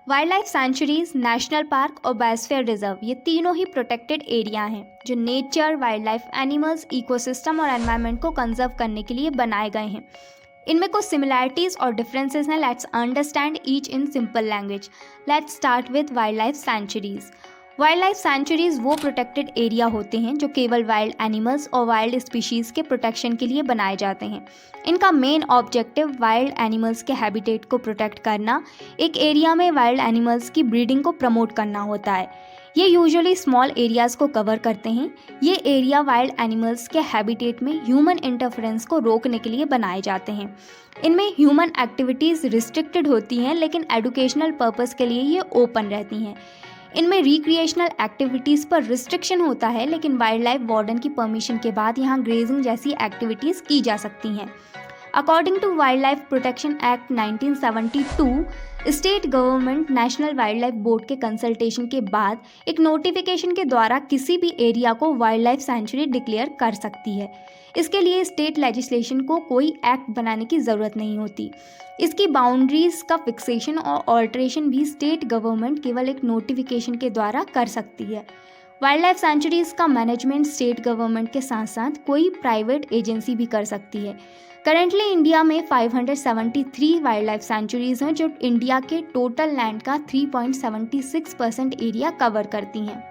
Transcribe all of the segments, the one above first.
Wild life sanctuaries, national park और biosphere reserve ये तीनों ही प्रोटेक्टेड एरिया हैं जो nature, wild life, animals, ecosystem और एनवायरनमेंट को कंजर्व करने के लिए बनाए गए हैं। इनमें कुछ सिमिलैरिटीज और डिफरेंसेस हैं। Let's understand each in simple language. Let's start with wild life sanctuaries. Wild life sanctuaries वो प्रोटेक्टेड एरिया होते हैं जो केवल वाइल्ड एनिमल्स और वाइल्ड स्पीशीज़ के प्रोटेक्शन के लिए बनाए जाते हैं। इनका मेन ऑब्जेक्टिव वाइल्ड एनिमल्स के हैबिटेट को प्रोटेक्ट करना, एक एरिया में वाइल्ड एनिमल्स की ब्रीडिंग को प्रमोट करना होता है। ये यूजुअली स्मॉल एरियाज़ को कवर करते हैं। ये एरिया वाइल्ड एनिमल्स के हैबिटेट में ह्यूमन इंटरफेरेंस को रोकने के लिए बनाए जाते हैं। इनमें ह्यूमन एक्टिविटीज़ रिस्ट्रिक्टेड होती हैं, लेकिन एजुकेशनल पर्पस के लिए ये ओपन रहती हैं। इनमें रिक्रिएशनल एक्टिविटीज़ पर रिस्ट्रिक्शन होता है, लेकिन वाइल्ड लाइफ वार्डन की परमिशन के बाद यहाँ ग्रेजिंग जैसी एक्टिविटीज़ की जा सकती हैं। According to wildlife protection act 1972, state government national wildlife board के कंसल्टेशन के बाद एक नोटिफिकेशन के द्वारा किसी भी एरिया को वाइल्ड लाइफ सेंचुरी डिक्लेयर कर सकती है। इसके लिए स्टेट लेजिस्लेशन को कोई एक्ट बनाने की ज़रूरत नहीं होती। इसकी बाउंड्रीज का फिक्सेशन और ऑल्ट्रेशन भी स्टेट गवर्नमेंट केवल एक नोटिफिकेशन के द्वारा कर सकती है। वाइल्ड लाइफ सेंचुरीज का मैनेजमेंट स्टेट गवर्नमेंट के साथ साथ कोई प्राइवेट एजेंसी भी कर सकती है। करेंटली इंडिया में 573 वाइल्ड लाइफ सेंचुरीज हैं जो इंडिया के टोटल लैंड का 3.76% एरिया कवर करती हैं।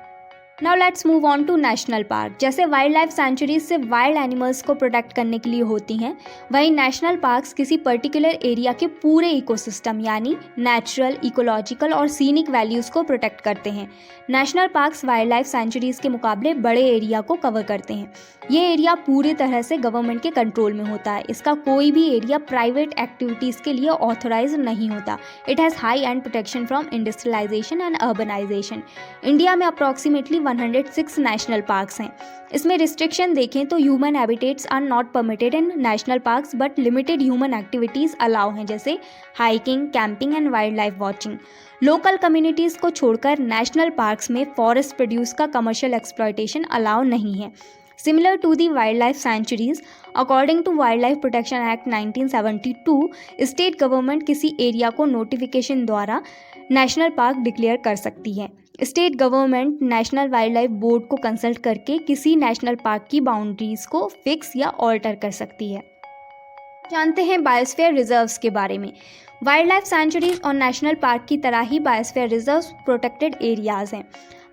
Now let's move on to national park. जैसे वाइल्ड लाइफ सेंचुरीज से वाइल्ड एनिमल्स को प्रोटेक्ट करने के लिए होती हैं, वहीं नेशनल पार्क्स किसी पर्टिकुलर एरिया के पूरे इकोसिस्टम यानी नेचुरल, इकोलॉजिकल और सीनिक वैल्यूज़ को प्रोटेक्ट करते हैं। National parks wildlife sanctuaries के मुकाबले बड़े एरिया को कवर करते हैं। ये एरिया पूरी तरह से गवर्नमेंट के कंट्रोल में होता है। इसका कोई भी एरिया प्राइवेट एक्टिविटीज़ के लिए ऑथोराइज नहीं होता। It has high end protection from industrialisation and urbanisation. India में अप्रॉक्सीमेटली 106 नेशनल पार्क्स हैं। इसमें रिस्ट्रिक्शन देखें तो human habitats are not permitted in national parks, but limited human activities allow हैं, जैसे hiking, camping and wildlife watching. Local communities को छोड़कर national parks में फॉरेस्ट प्रोड्यूस का कमर्शियल एक्सप्लॉयटेशन अलाउ नहीं है। Similar to the wildlife sanctuaries, according to Wildlife Protection Act 1972, state government किसी area को नोटिफिकेशन द्वारा नेशनल पार्क डिक्लेयर कर सकती है। State government national wildlife board को कंसल्ट करके किसी नेशनल पार्क की बाउंड्रीज को फिक्स या ऑल्टर कर सकती है। जानते हैं बायोस्फीयर रिजर्व्स के बारे में। वाइल्ड लाइफ सेंचुरीज और नेशनल पार्क की तरह ही बायोस्फीयर रिजर्व्स प्रोटेक्टेड एरियाज़ हैं।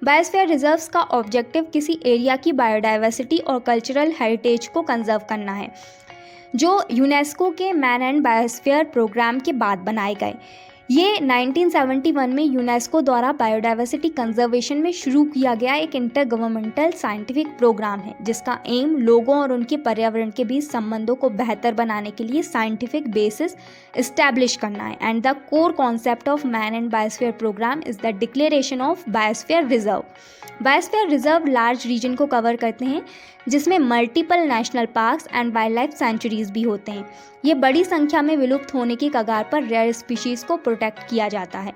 बायोस्फीयर रिजर्व्स का ऑब्जेक्टिव किसी एरिया की बायोडाइवर्सिटी और कल्चरल हेरिटेज को कंजर्व करना है, जो यूनेस्को के मैन एंड बायोस्फीयर प्रोग्राम के बाद बनाए गए। ये 1971 में यूनेस्को द्वारा बायोडाइवर्सिटी कंजर्वेशन में शुरू किया गया एक इंटर गवर्नमेंटल साइंटिफिक प्रोग्राम है, जिसका एम लोगों और उनके पर्यावरण के बीच संबंधों को बेहतर बनाने के लिए साइंटिफिक बेसिस इस्टेब्लिश करना है। And the core concept of man and biosphere programme is the declaration of biosphere reserve. Biosphere reserve large region को कवर करते हैं, जिसमें multiple national parks and wildlife sanctuaries भी होते हैं। ये बड़ी संख्या में विलुप्त होने की कगार पर रेयर स्पीशीज़ को प्रोटेक्ट किया जाता है।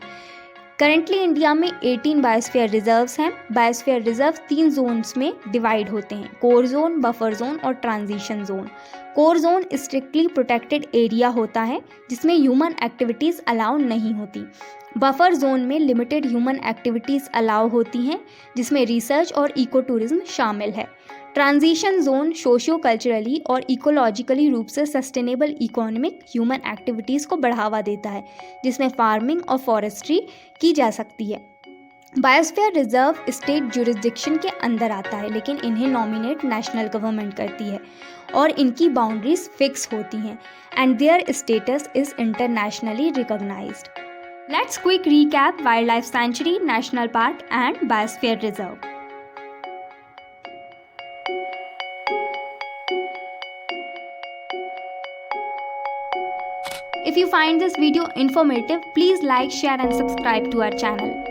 करेंटली इंडिया में 18 बायोस्फीयर रिजर्व्स हैं। बायोस्फीयर रिजर्व 3 जोन्स में डिवाइड होते हैं: कोर जोन, बफर जोन और transition zone. Core zone strictly protected area होता है जिसमें ह्यूमन एक्टिविटीज़ अलाउ नहीं होती। बफर जोन में लिमिटेड ह्यूमन एक्टिविटीज़ अलाउ होती हैं, जिसमें रिसर्च और इको टूरिज्म शामिल है। ट्रांजिशन जोन सोशियो कल्चरली और इकोलॉजिकली रूप से सस्टेनेबल इकोनॉमिक ह्यूमन एक्टिविटीज़ को बढ़ावा देता है, जिसमें फार्मिंग और फॉरेस्ट्री की जा सकती है। बायोस्फीयर रिजर्व स्टेट जुरिस्डिक्शन के अंदर आता है, लेकिन इन्हें नॉमिनेट नेशनल गवर्नमेंट करती है और इनकी बाउंड्रीज फिक्स होती हैं and their status is internationally recognised. Let's quick recap wildlife sanctuary, national park and biosphere reserve. If you find this video informative, please like, share and subscribe to our channel.